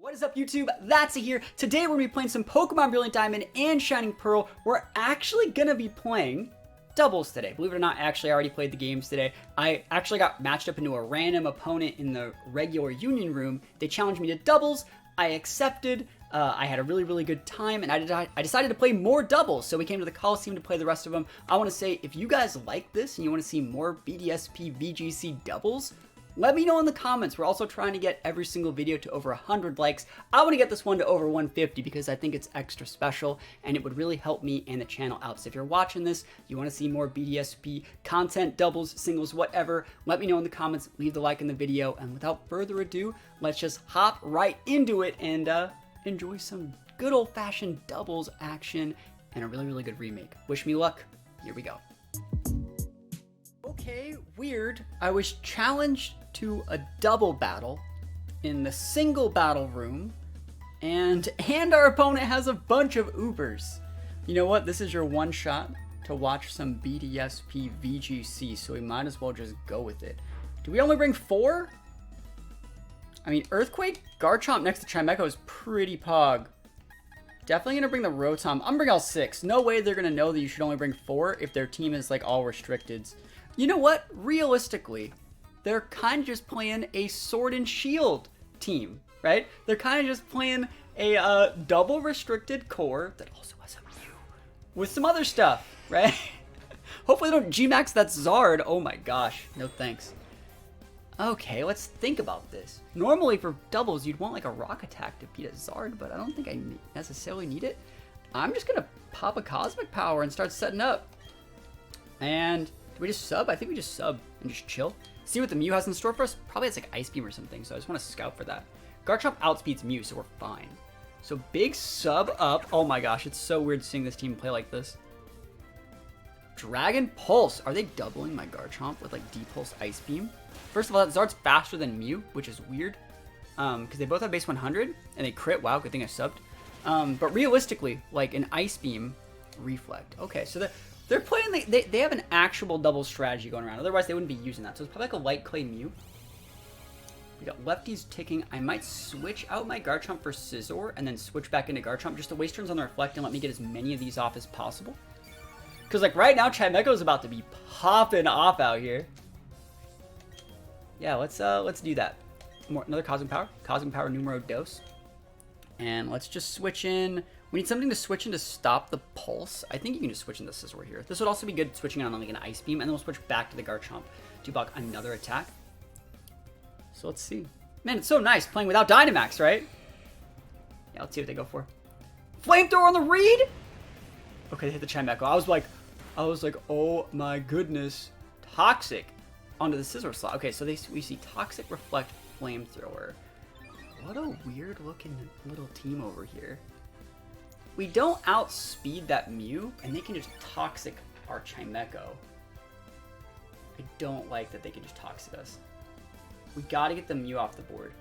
What is up, YouTube? That's here. Today we're going to be playing some Pokemon Brilliant Diamond and Shining Pearl. We're actually going to be playing doubles today. Believe it or not, I actually already played the games today. I actually got matched up into a random opponent in the regular Union Room. They challenged me to doubles. I accepted. I had a really good time, and I decided to play more doubles, so we came to the Coliseum to play the rest of them. I want to say, if you guys like this and you want to see more BDSP VGC doubles, let me know in the comments. We're also trying to get every single video to over 100 likes. I want to get this one to over 150 because I think it's extra special, and it would really help me and the channel out. So if you're watching this, you want to see more BDSP content, doubles, singles, whatever, let me know in the comments, leave the like in the video, and without further ado, let's just hop right into it and enjoy some good old-fashioned doubles action and a really good remake. Wish me luck. Here we go. Okay, weird. I was challenged to a double battle in the single battle room, and our opponent has a bunch of Ubers. You know what? This is your one shot to watch some BDSP VGC, so we might as well just go with it. Do we only bring 4? I mean, Earthquake, Garchomp next to Chimecho is pretty pog. Definitely gonna bring the Rotom. I'm gonna bring all 6. No way they're gonna know that you should only bring 4 if their team is like all restricteds. You know what? Realistically, they're kind of just playing a Sword and Shield team, right? They're kind of just playing a double restricted core that also has a Mew with some other stuff, right? Hopefully they don't G-Max that Zard. Oh my gosh, no thanks. Okay, let's think about this. Normally for doubles, you'd want like a Rock Attack to beat a Zard, but I don't think I necessarily need it. I'm just gonna pop a Cosmic Power and start setting up. And do we just sub? I think we just sub and just chill. See what the Mew has in store for us? Probably has like Ice Beam or something, so I just want to scout for that. Garchomp outspeeds Mew, so we're fine. So big sub up. Oh my gosh, it's so weird seeing this team play like this. Dragon Pulse. Are they doubling my Garchomp with like D-Pulse Ice Beam? First of all, that Zard's faster than Mew, which is weird. Because they both have base 100, and they crit. Wow, good thing I subbed. But realistically, like an Ice Beam Reflect. Okay, so they're playing, they have an actual double strategy going around. Otherwise, they wouldn't be using that. So it's probably like a Light Clay Mew. We got lefties ticking. I might switch out my Garchomp for Scizor and then switch back into Garchomp just to waste turns on the Reflect and let me get as many of these off as possible. Because like right now, Chimecho is about to be popping off out here. Yeah, let's do that. Another Cosmic Power numero dos. And let's just switch in. We need something to switch in to stop the Pulse. I think you can just switch into Scizor here. This would also be good switching on like an Ice Beam, and then we'll switch back to the Garchomp to block another attack. So let's see. Man, it's so nice playing without Dynamax, right? Yeah, let's see what they go for. Flamethrower on the read? Okay, they hit the Chimecho. I was like, oh my goodness. Toxic onto the Scizor slot. Okay, so we see Toxic, Reflect, Flamethrower. What a weird looking little team over here. We don't outspeed that Mew, and they can just Toxic our Chimecho. I don't like that they can just Toxic us. We gotta get the Mew off the board.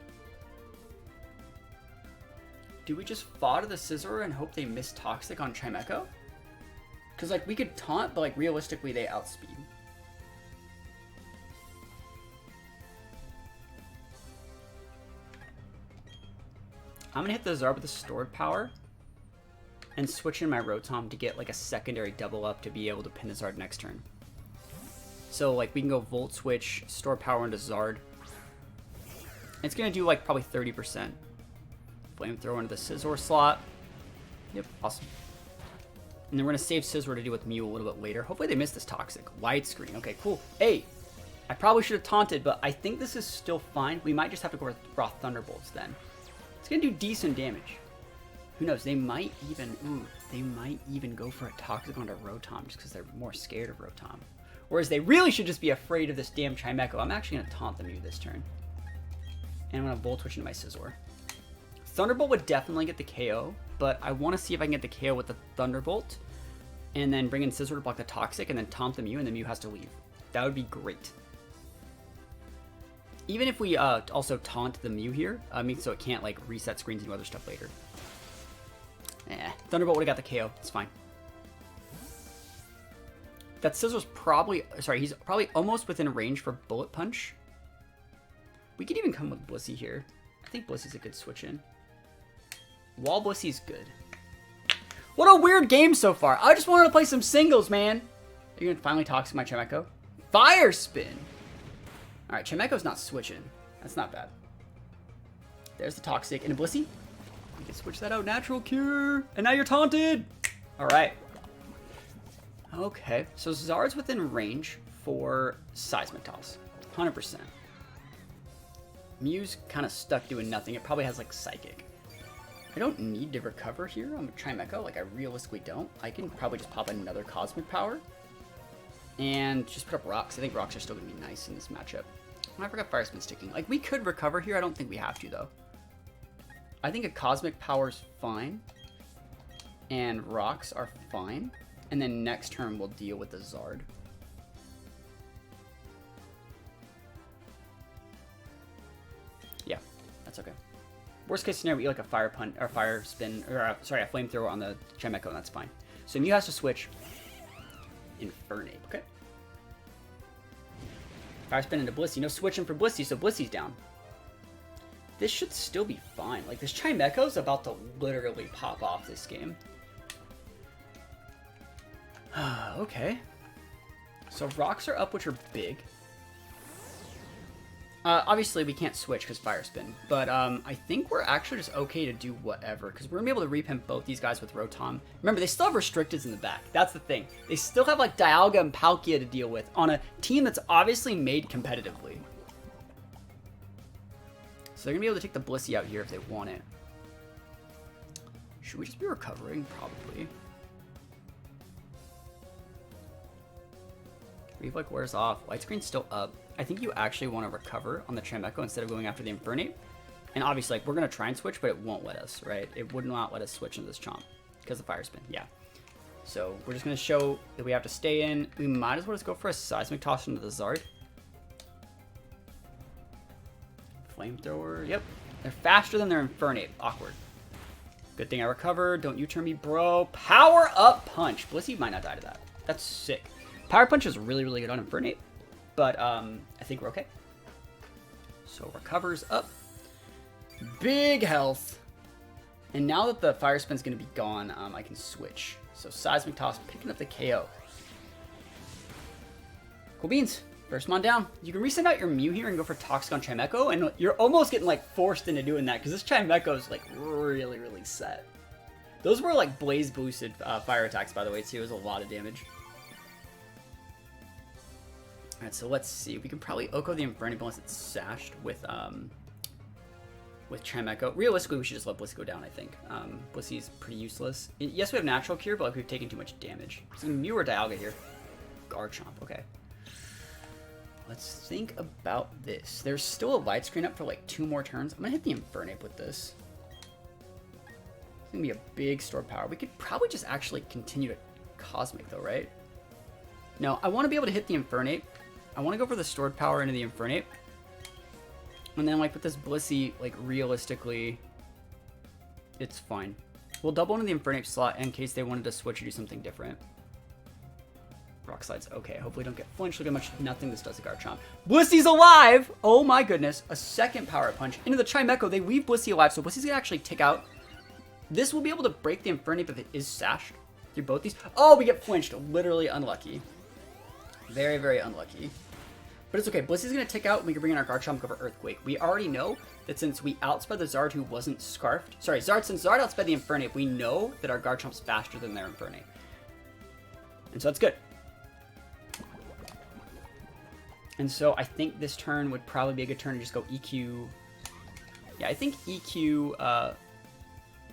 Do we just fodder the Scizor and hope they miss Toxic on Chimecho? Because like we could taunt, but like realistically they outspeed. I'm gonna hit the Zard with the stored power and switch in my Rotom to get like a secondary double up to be able to pin the Zard next turn. So like we can go Volt Switch, store power into Zard. It's gonna do like probably 30%. Flamethrower into the Scizor slot. Yep, awesome. And then we're gonna save Scizor to deal with Mew a little bit later. Hopefully they miss this Toxic. Widescreen, okay, cool. Hey, I probably should have taunted, but I think this is still fine. We might just have to go with raw Thunderbolts then. It's gonna do decent damage. Who knows? They might even go for a Toxic onto Rotom just because they're more scared of Rotom. Whereas they really should just be afraid of this damn Chimecho. I'm actually gonna taunt the Mew this turn. And I'm gonna Volt Switch into my Scizor. Thunderbolt would definitely get the KO, but I want to see if I can get the KO with the Thunderbolt and then bring in Scizor to block the Toxic and then taunt the Mew and the Mew has to leave. That would be great. Even if we also taunt the Mew here, so it can't like reset screens and do other stuff later. Thunderbolt would have got the KO. It's fine. That Scizor's probably, sorry, he's probably almost within range for Bullet Punch. We could even come with Blissey here. I think Blissey's a good switch in. Wall Blissy's good. What a weird game so far. I just wanted to play some singles, man. Are you gonna finally toxic my Chimecho? Fire spin. All right, Chimecho's not switching. That's not bad. There's the toxic and a Blissey. You can switch that out. Natural cure. And now you're taunted. All right. Okay, so Zard's within range for Seismic Toss. 100%. Mew's kind of stuck doing nothing. It probably has like Psychic. I don't need to recover here on Chimecho. Like, I realistically don't. I can probably just pop another Cosmic Power and just put up Rocks. I think Rocks are still going to be nice in this matchup. Oh, I forgot Fire Spin sticking. Like, we could recover here. I don't think we have to, though. I think a Cosmic Power's fine, and Rocks are fine. And then next turn, we'll deal with the Zard. Yeah, that's okay. Worst case scenario, we get like a Fire Punch, or Fire Spin, or sorry, a Flamethrower on the Chimecho, and that's fine. So Mew has to switch Infernape, okay? Fire Spin into Blissey. No switching for Blissey, so Blissey's down. This should still be fine. Like, this Chimecho's about to literally pop off this game. Okay. So Rocks are up, which are big. Obviously, we can't switch because Fire Spin. But I think we're actually just okay to do whatever. Because we're going to be able to repimp both these guys with Rotom. Remember, they still have Restricteds in the back. That's the thing. They still have, like, Dialga and Palkia to deal with on a team that's obviously made competitively. So they're going to be able to take the Blissey out here if they want it. Should we just be recovering? Probably. Reef like wears off. Light screen's still up. I think you actually want to recover on the Chimecho instead of going after the Infernape. And obviously, like, we're going to try and switch, but it won't let us, right? It would not let us switch into this Chomp because of Fire Spin. Yeah. So we're just going to show that we have to stay in. We might as well just go for a Seismic Toss into the Zard. Flamethrower. Yep. They're faster than their Infernape. Awkward. Good thing I recovered. Don't you turn me, bro. Power Up Punch. Blissey might not die to that. That's sick. Power Punch is really, really good on Infernape, but I think we're okay. So recovers up. Big health. And now that the Fire Spin's going to be gone, I can switch. So Seismic Toss, picking up the KO. Cool beans. First one down. You can resend out your Mew here and go for Toxic on Chimecho, and you're almost getting like forced into doing that because this Chimecho is like really, really set. Those were like blaze boosted fire attacks, by the way, too. It was a lot of damage. Alright, so let's see. We can probably Oko the Infernape unless it's sashed with Chimecho. Realistically, we should just let Blissey go down, I think. Blissey's pretty useless. Yes, we have Natural Cure, but like, we've taken too much damage. So Mew or Dialga here. Garchomp, okay. Let's think about this. There's still a light screen up for like 2 more turns. I'm gonna hit the Infernape with this. It's gonna be a big stored power. We could probably just actually continue to Cosmic though, right? No, I want to be able to hit the Infernape. I want to go for the stored power into the Infernape. And then, like, with this Blissey, like, realistically, it's fine. We'll double into the Infernape slot in case they wanted to switch or do something different. Rock Slide's okay. Hopefully don't get flinched. Look how much nothing this does to Garchomp. Blissey's alive! Oh my goodness. A second Power Punch into the Chimecho. They leave Blissey alive, so Blissey's going to actually tick out. This will be able to break the Infernape if it is sashed through both these. Oh, we get flinched. Literally unlucky. Very, very unlucky. But it's okay. Blissey's going to tick out, and we can bring in our Garchomp, go for Earthquake. We already know that since we outsped the Zard who wasn't Scarfed... Sorry, since Zard outsped the Infernape, we know that our Garchomp's faster than their Infernape. And so that's good. And so I think this turn would probably be a good turn to just go EQ... Yeah, I think EQ...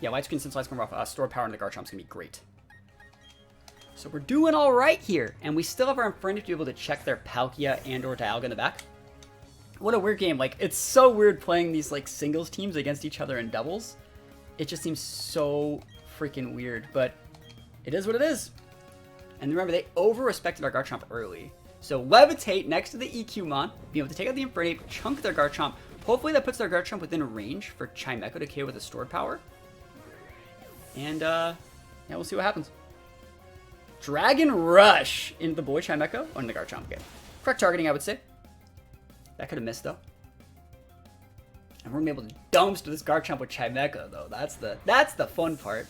Yeah, Light Screen, since Light Screen off, Store Power into the Garchomp's going to be great. So we're doing all right here, and we still have our Infernape to be able to check their Palkia and or Dialga in the back. What a weird game. Like, it's so weird playing these, like, singles teams against each other in doubles. It just seems so freaking weird, but it is what it is. And remember, they over-respected our Garchomp early. So Levitate next to the EQ Mon, be able to take out the Infernape, chunk their Garchomp. Hopefully that puts their Garchomp within range for Chimecho to KO with a stored power. And, yeah, we'll see what happens. Dragon Rush into the boy Chimecho. Oh, into the Garchomp. Okay. Correct targeting, I would say. That could have missed, though. And we're gonna be able to dumpster this Garchomp with Chimecho, though. That's the fun part.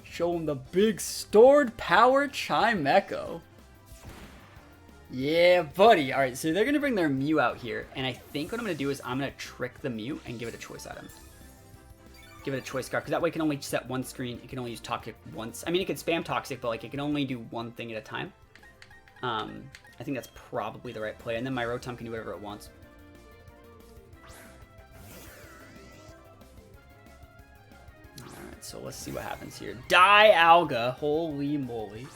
Show him the big stored power Chimecho. Yeah, buddy. All right, so they're gonna bring their Mew out here, and I think what I'm gonna do is I'm gonna trick the Mew and give it a choice item. Give it a choice card, because that way it can only set one screen. It can only use Toxic once. I mean, it can spam Toxic, but like it can only do one thing at a time. I think that's probably the right play, and then my Rotom can do whatever it wants. Alright, so let's see what happens here. Dialga, holy moly.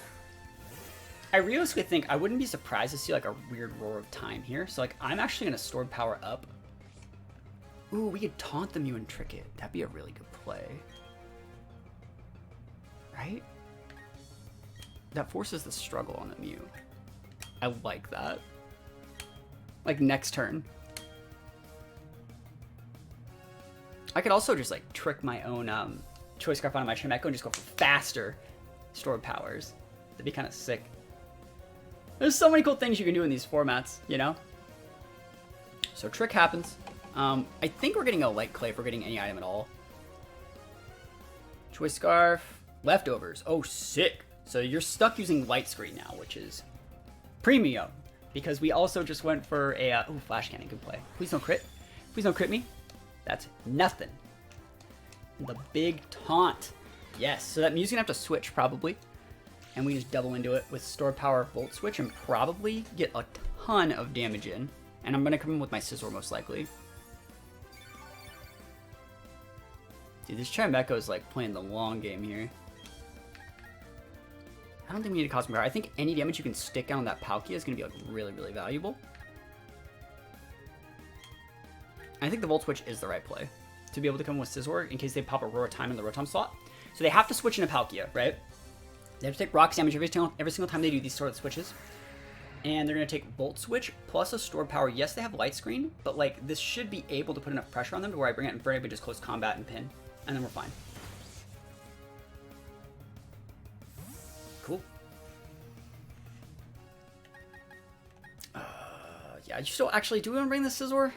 I realistically think I wouldn't be surprised to see like a weird Roar of Time here. So like I'm actually gonna stored power up. Ooh, we could taunt the Mew and trick it. That'd be a really good play. Right? That forces the struggle on the Mew. I like that. Like next turn. I could also just like trick my own choice scarf onto my Chimecho and just go for faster stored powers. That'd be kind of sick. There's so many cool things you can do in these formats, you know? So trick happens. I think we're getting a light clay if we're getting any item at all. Choice scarf. Leftovers. Oh, sick. So you're stuck using light screen now, which is premium. Because we also just went for a... oh, flash cannon. Good play. Please don't crit. Please don't crit me. That's nothing. The big taunt. Yes. So that Mew's going to have to switch probably. And we just double into it with Stored Power Volt Switch and probably get a ton of damage in. And I'm going to come in with my Scizor most likely. Dude, this Chimecho is like playing the long game here. I don't think we need a Cosmic Power. I think any damage you can stick down on that Palkia is going to be like really, really valuable. I think the Volt Switch is the right play to be able to come with Scizor in case they pop a Roar Time in the Rotom slot. So they have to switch into Palkia, right? They have to take Rocks damage every single time they do these sort of switches. And they're going to take Volt Switch plus a Stored Power. Yes, they have Light Screen, but like this should be able to put enough pressure on them to where I bring it in Infernape and just close combat and pin. And then we're fine. Cool. Yeah, you still actually, do we want to bring the Scizor?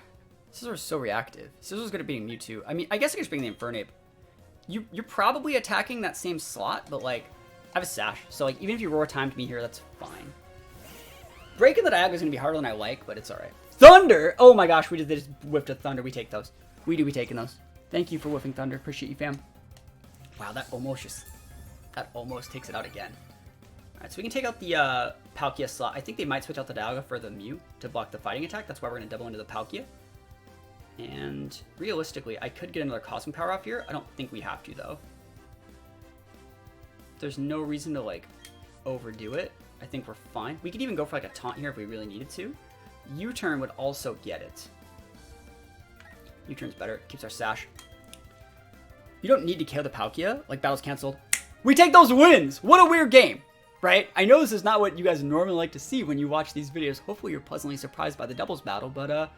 Scizor is so reactive. Scizor's good at beating Mewtwo. I mean, I guess I could just bring the Infernape. You're probably attacking that same slot, but like, I have a Sash. So like, even if you Roar Timed me here, that's fine. Breaking the Dialga is going to be harder than I like, but it's alright. Thunder! Oh my gosh, they just whiffed a Thunder. We take those. We do be taking those. Thank you for whiffing Thunder. Appreciate you, fam. Wow, that almost takes it out again. Alright, so we can take out the Palkia slot. I think they might switch out the Dialga for the Mew to block the fighting attack. That's why we're going to double into the Palkia. And realistically, I could get another Cosmic Power off here. I don't think we have to, though. There's no reason to, like, overdo it. I think we're fine. We could even go for, like, a Taunt here if we really needed to. U-turn would also get it. U-turn's better. It keeps our Sash. You don't need to KO the Palkia. Like, battle's canceled. We take those wins! What a weird game! Right? I know this is not what you guys normally like to see when you watch these videos. Hopefully you're pleasantly surprised by the doubles battle, but,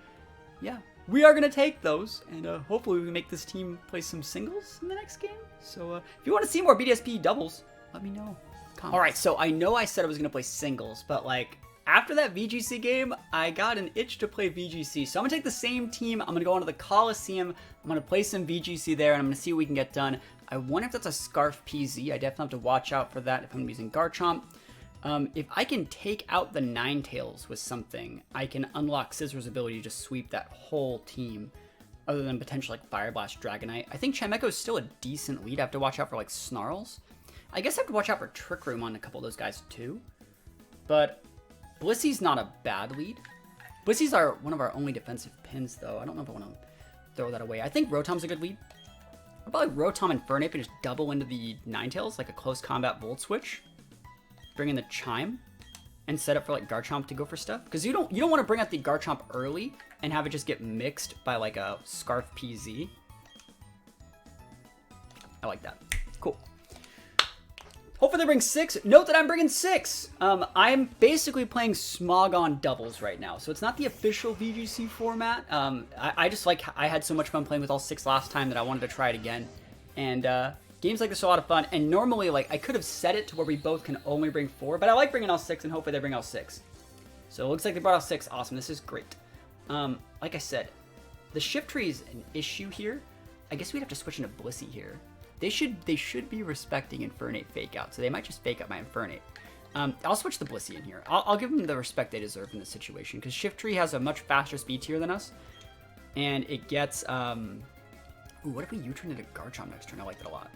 yeah. We are going to take those, and hopefully we can make this team play some singles in the next game. So if you want to see more BDSP doubles, let me know. Alright, so I know I said I was going to play singles, but like, after that VGC game, I got an itch to play VGC. So I'm going to take the same team, I'm going to go onto the Coliseum, I'm going to play some VGC there, and I'm going to see what we can get done. I wonder if that's a Scarf PZ. I definitely have to watch out for that if I'm using Garchomp. If I can take out the Ninetales with something, I can unlock Scizor's ability to just sweep that whole team, other than potentially like Fire Blast, Dragonite. I think Chimecho is still a decent lead. I have to watch out for like Snarls. I guess I have to watch out for Trick Room on a couple of those guys too. But Blissey's not a bad lead. Blissey's one of our only defensive pins though. I don't know if I want to throw that away. I think Rotom's a good lead. I'll probably Rotom and Infernape and just double into the Ninetales, like a close combat Volt Switch. Bring in the Chime and set up for like Garchomp to go for stuff, because you don't want to bring out the Garchomp early and have it just get mixed by like a Scarf PZ. I like that. Cool. Hopefully they bring 6. Note that I'm bringing 6. I'm basically playing Smogon doubles right now, so it's not the official VGC format. I just like, I had so much fun playing with all 6 last time that I wanted to try it again, and games like this are a lot of fun, and normally, like, I could have set it to where we both can only bring 4, but I like bringing all 6, and hopefully they bring all 6. So it looks like they brought all 6. Awesome. This is great. Like I said, The shift tree is an issue here. I guess we'd have to switch into Blissey here. They should be respecting Infernate fake out, so they might just fake out my Infernate. I'll switch the Blissey in here. I'll give them the respect they deserve in this situation, because Shift Tree has a much faster speed tier than us, and it gets, ooh, what if we U-turn into Garchomp next turn? I like that a lot.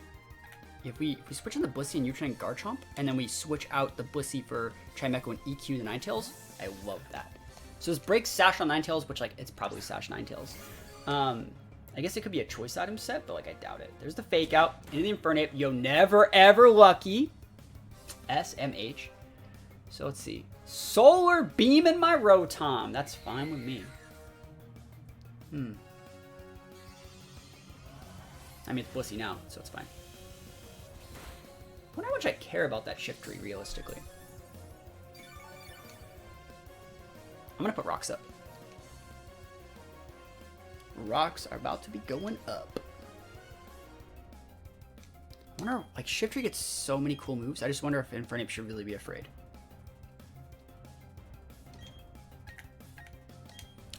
If we switch in the Blissey and U-turn in Garchomp, and then we switch out the Blissey for Chimecho and EQ the Ninetales, I love that. So this breaks Sash on Ninetales, which, like, it's probably Sash Ninetales. I guess it could be a choice item set, but, like, I doubt it. There's the fake out into the Infernape. Yo, never ever lucky. SMH. So let's see. Solar Beam in my Rotom. That's fine with me. I mean, it's Blissey now, so it's fine. I wonder how much I care about that Shift Tree, realistically. I'm going to put rocks up. Rocks are about to be going up. I wonder, like, Shift Tree gets so many cool moves. I just wonder if Infernape should really be afraid.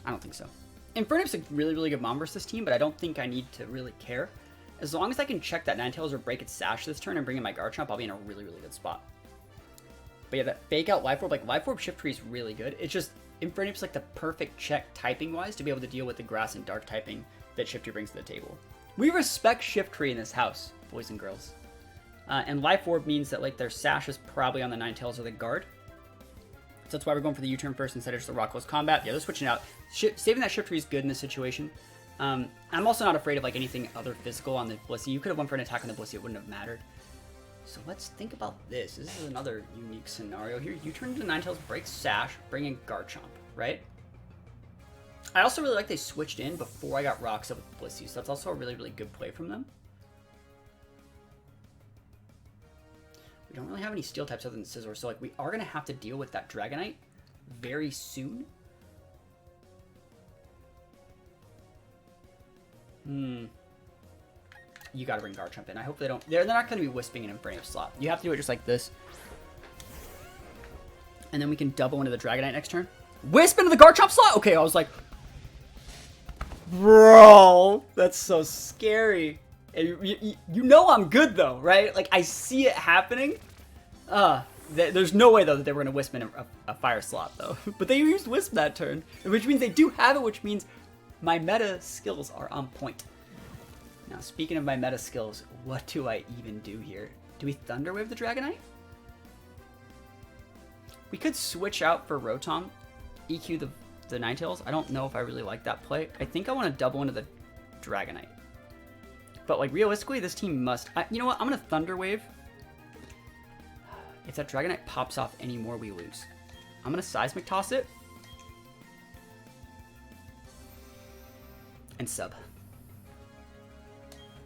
I don't think so. Infernape's a really, really good mom versus this team, but I don't think I need to really care. As long as I can check that Ninetales or break its Sash this turn and bring in my Garchomp, I'll be in a really, really good spot. But yeah, that fake out Life Orb, like, Life Orb Shift Tree is really good. It's just, Infernape's like the perfect check typing-wise to be able to deal with the Grass and Dark typing that Shift Tree brings to the table. We respect Shift Tree in this house, boys and girls. And Life Orb means that, like, their Sash is probably on the Ninetales or the Guard. So that's why we're going for the U-turn first instead of just the Rock Close Combat. Yeah, they're switching out. Saving that Shift Tree is good in this situation. I'm also not afraid of, like, anything other physical on the Blissey. You could have went for an attack on the Blissey. It wouldn't have mattered. So let's think about this. This is another unique scenario here. You turn into Ninetales, break Sash, bring in Garchomp, right? I also really like they switched in before I got Rocks up with Blissey. So that's also a really, really good play from them. We don't really have any Steel types other than Scizor, so, like, we are going to have to deal with that Dragonite very soon. You gotta bring Garchomp in. I hope they don't... They're not going to be Wisping an Infernape slot. You have to do it just like this. And then we can double into the Dragonite next turn. Wisp into the Garchomp slot? Okay, I was like... Bro, that's so scary. You know I'm good, though, right? Like, I see it happening. There's no way, though, that they were going to Wisp in a Fire slot, though. But they used Wisp that turn, which means they do have it, which means my meta skills are on point. Now, speaking of my meta skills, what do I even do here? Do we Thunder Wave the Dragonite? We could switch out for Rotom, EQ the Ninetales. I don't know if I really like that play. I think I want to double into the Dragonite. But, like, realistically, this team must... you know what? I'm going to Thunder Wave. If that Dragonite pops off anymore, we lose. I'm going to Seismic Toss it. And sub.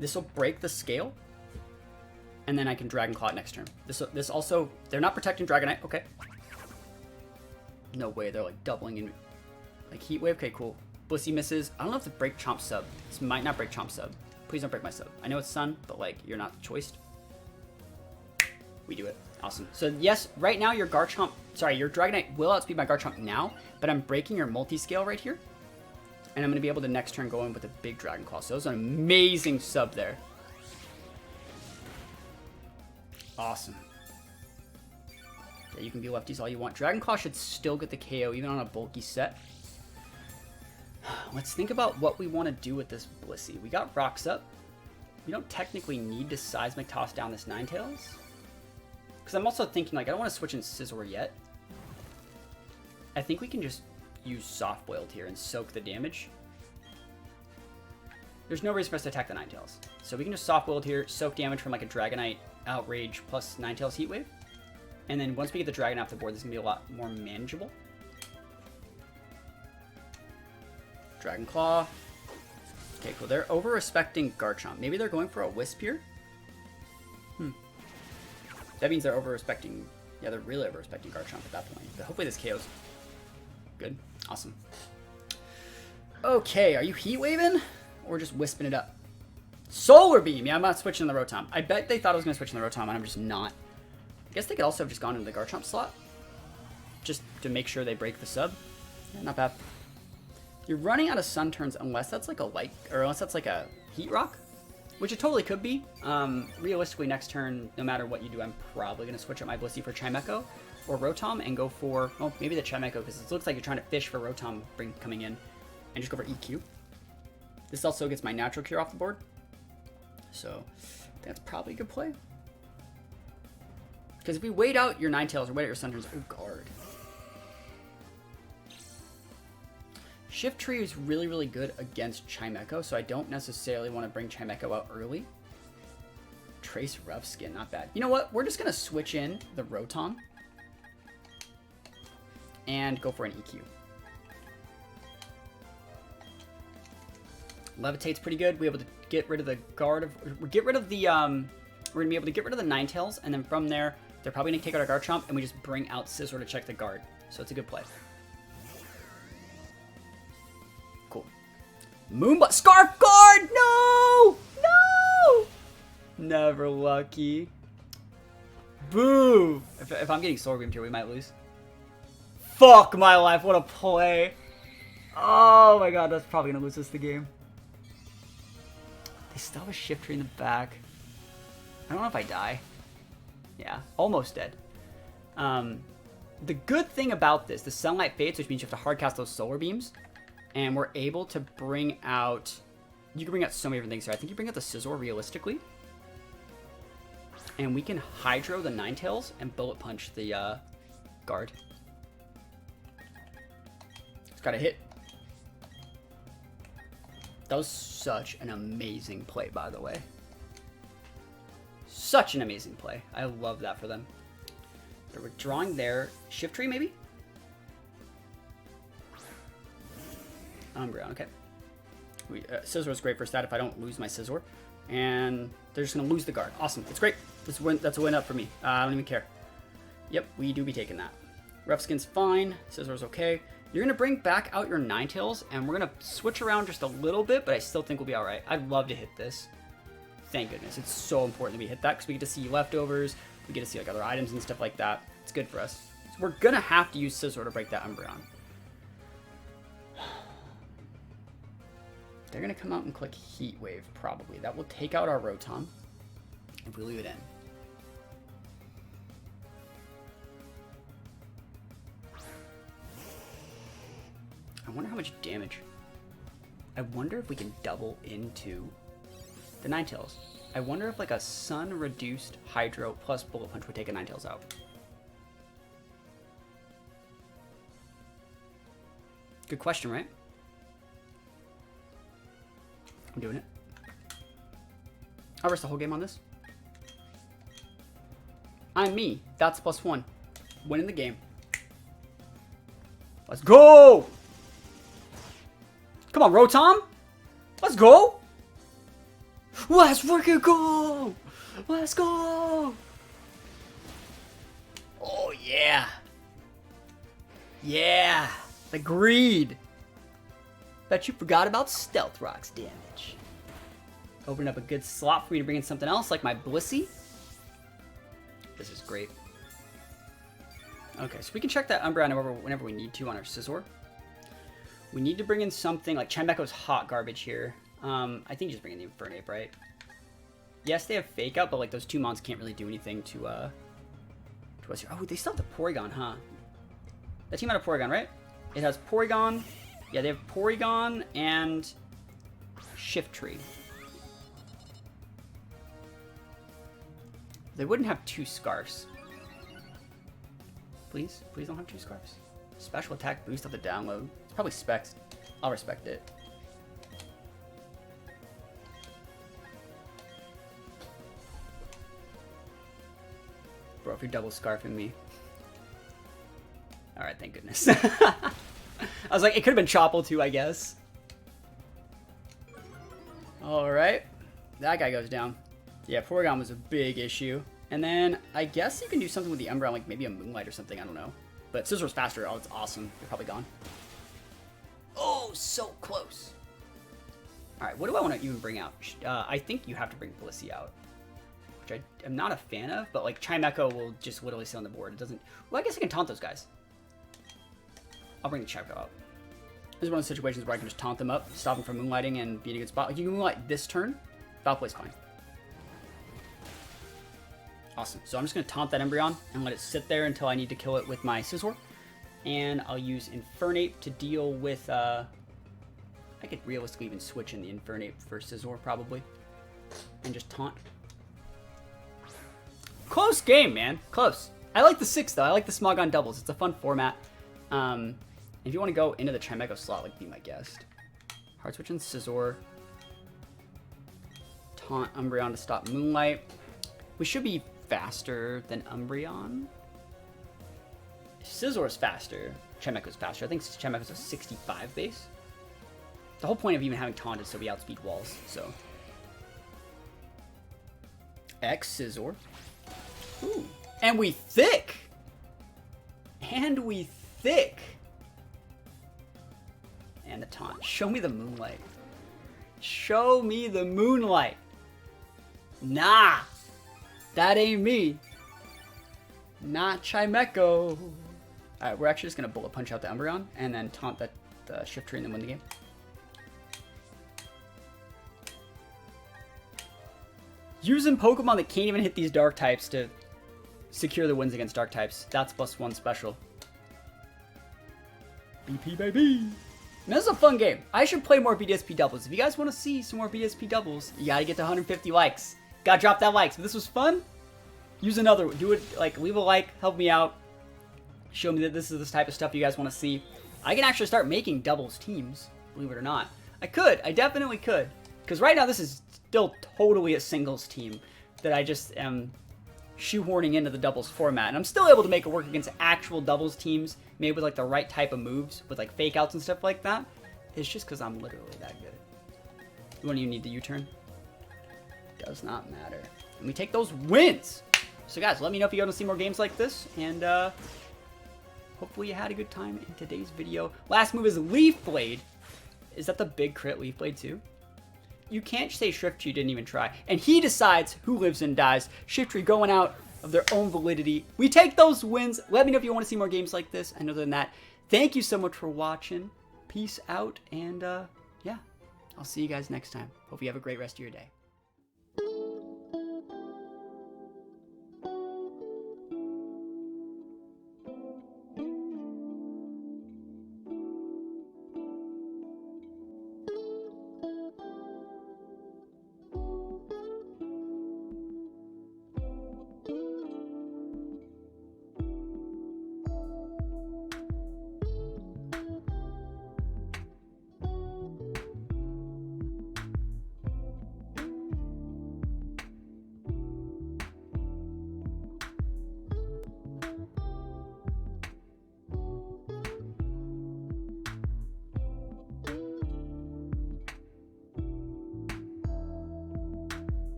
This will break the scale. And then I can Dragon Claw it next turn. This also... They're not protecting Dragonite. Okay. No way. They're, like, doubling in... Like, Heat Wave. Okay, cool. Blissey misses. I don't know if the break Chomp sub. This might not break Chomp sub. Please don't break my sub. I know it's Sun, but, like, you're not choiced. We do it. Awesome. So, yes, right now your Garchomp... Sorry, your Dragonite will outspeed my Garchomp now, but I'm breaking your multi-scale right here. And I'm going to be able to next turn go in with a big Dragon Claw. So, that was an amazing sub there. Awesome. Yeah, you can be lefties all you want. Dragon Claw should still get the KO, even on a bulky set. Let's think about what we want to do with this Blissey. We got Rocks up. We don't technically need to Seismic Toss down this Ninetales. Because I'm also thinking, like, I don't want to switch in Scizor yet. I think we can just use Soft Boiled here and soak the damage. There's no reason for us to attack the Ninetales. So we can just Soft Boiled here, soak damage from, like, a Dragonite Outrage plus Ninetales Heat Wave. And then once we get the Dragon off the board, this is going to be a lot more manageable. Dragon Claw. Okay, cool. They're over-respecting Garchomp. Maybe they're going for a Wisp here? That means they're over-respecting... Yeah, they're really over-respecting Garchomp at that point. But hopefully this KO's good. Awesome. Okay, are you Heat Waving? Or just Wisping it up? Solar Beam! Yeah, I'm not switching the Rotom. I bet they thought I was going to switch in the Rotom, and I'm just not. I guess they could also have just gone into the Garchomp slot. Just to make sure they break the sub. Yeah, not bad. You're running out of sun turns unless that's like a light, or unless that's like a heat rock, which it totally could be. Realistically, next turn, no matter what you do, I'm probably going to switch up my Blissey for Chimecho or Rotom and go for, well, maybe the Chimecho, because it looks like you're trying to fish for Rotom coming in, and just go for EQ. This also gets my natural cure off the board, so that's probably a good play. Because if we wait out your Ninetales or wait out your Sun turns, oh, guard. Shift Tree is really, really good against Chimecho, so I don't necessarily want to bring Chimecho out early. Trace Rough Skin, not bad. You know what? We're just going to switch in the Rotom and go for an EQ. Levitate's pretty good. We're able to get rid of the guard of, we're gonna be able to get rid of the Ninetales, and then from there, they're probably gonna take out our Garchomp, and we just bring out Scizor to check the guard. So it's a good play. Cool. Moonbutt, Scarf Guard! No! No! Never lucky. Boo! If I'm getting Sword Beamed here, we might lose. Fuck my life, what a play. Oh my god, that's probably gonna lose us the game. They still have a Shift Tree in the back. I don't know if I die. Yeah, almost dead. The good thing about this, the Sunlight Fates, which means you have to hardcast those Solar Beams, and we're able to bring out, you can bring out so many different things here. I think you bring out the Scizor realistically, and we can Hydro the Ninetales and Bullet Punch the guard. It's got a hit. That was such an amazing play, by the way. Such an amazing play. I love that for them. So we're drawing their Shift Tree, maybe? Umbreon, okay. Scizor is great for stat if I don't lose my Scizor. And they're just going to lose the guard. Awesome. It's great. That's a win up for me. I don't even care. Yep, we do be taking that. Rough Skin's fine. Scizor's okay. You're going to bring back out your Ninetales, and we're going to switch around just a little bit, but I still think we'll be alright. I'd love to hit this. Thank goodness. It's so important that we hit that, because we get to see leftovers, we get to see like other items and stuff like that. It's good for us. So we're going to have to use Scizor to break that Umbreon. They're going to come out and click Heat Wave, probably. That will take out our Rotom if we leave it in. I wonder how much damage. I wonder if we can double into the Ninetales. I wonder if like a Sun reduced Hydro plus Bullet Punch would take a Ninetales out. Good question, right? I'm doing it. I'll rest the whole game on this. I'm me. That's +1. Winning the game. Let's go! Come on, Rotom! Let's go! Let's freaking go! Let's go! Oh, yeah. Yeah. The greed. Bet you forgot about Stealth Rock's damage. Open up a good slot for me to bring in something else, like my Blissey. This is great. Okay, so we can check that Umbreon whenever we need to on our Scizor. We need to bring in something like Chimecho's hot garbage here. I think you just bring in the Infernape, right? Yes, they have Fake Out, but like those two mons can't really do anything to us here. Oh, they still have the Porygon, huh? That team had a Porygon, right? It has Porygon. Yeah, they have Porygon and Shift Tree. They wouldn't have 2 Scarfs. Please? Please don't have 2 Scarfs. Special attack boost of the download. It's probably specs. I'll respect it. Bro, if you're double scarfing me. Alright, thank goodness. I was like, it could have been Chople too, I guess. Alright. That guy goes down. Yeah, Porygon was a big issue. And then, I guess you can do something with the Umbreon, like maybe a Moonlight or something, I don't know. But Scizor's faster. Oh, it's awesome. You're probably gone. Oh, so close. Alright, what do I want to even bring out? I think you have to bring Blissey out. Which I am not a fan of, but like Chimecho will just literally sit on the board. It doesn't... Well, I guess I can taunt those guys. I'll bring the Chimecho out. This is one of the situations where I can just taunt them up, stop them from moonlighting, and be in a good spot. Like, you can moonlight this turn, foul play's fine. Awesome. So I'm just going to taunt that Embryon and let it sit there until I need to kill it with my Scizor. And I'll use Infernape to deal with... I could realistically even switch in the Infernape for Scizor, probably. And just taunt. Close game, man. Close. I like the 6, though. I like the Smogon doubles. It's a fun format. If you want to go into the Chimecho slot, like, be my guest. Hard switch in Scizor. Taunt Umbreon to stop Moonlight. We should be faster than Umbreon. Scizor is faster. Chimecho's faster. I think Chimecho's a 65 base. The whole point of even having taunt is so we outspeed walls, so. X Scizor. Ooh. And we thick! And we thick! And the taunt. Show me the moonlight. Show me the moonlight. Nah! That ain't me. Not Chimecho. Alright, we're actually just gonna bullet punch out the Umbreon and then taunt the Shift Tree and then win the game. Using Pokemon that can't even hit these dark types to secure the wins against dark types. That's +1 special. BP baby. And this is a fun game. I should play more BDSP doubles. If you guys want to see some more BDSP doubles, you gotta get to 150 likes. Gotta drop that like. So this was fun. Use another one. Do it, like, leave a like, help me out. Show me that this is the type of stuff you guys want to see. I can actually start making doubles teams, believe it or not. I definitely could. Because right now this is still totally a singles team that I just am shoehorning into the doubles format. And I'm still able to make it work against actual doubles teams, maybe with like the right type of moves, with like fake outs and stuff like that. It's just because I'm literally that good. You don't even need the U-turn. Does not matter. And we take those wins! So guys, let me know if you want to see more games like this, and hopefully you had a good time in today's video. Last move is Leaf Blade. Is that the big crit Leaf Blade too? You can't say Shiftry didn't even try. And he decides who lives and dies. Shiftry going out of their own validity. We take those wins. Let me know if you want to see more games like this. And other than that, thank you so much for watching. Peace out, and yeah, I'll see you guys next time. Hope you have a great rest of your day.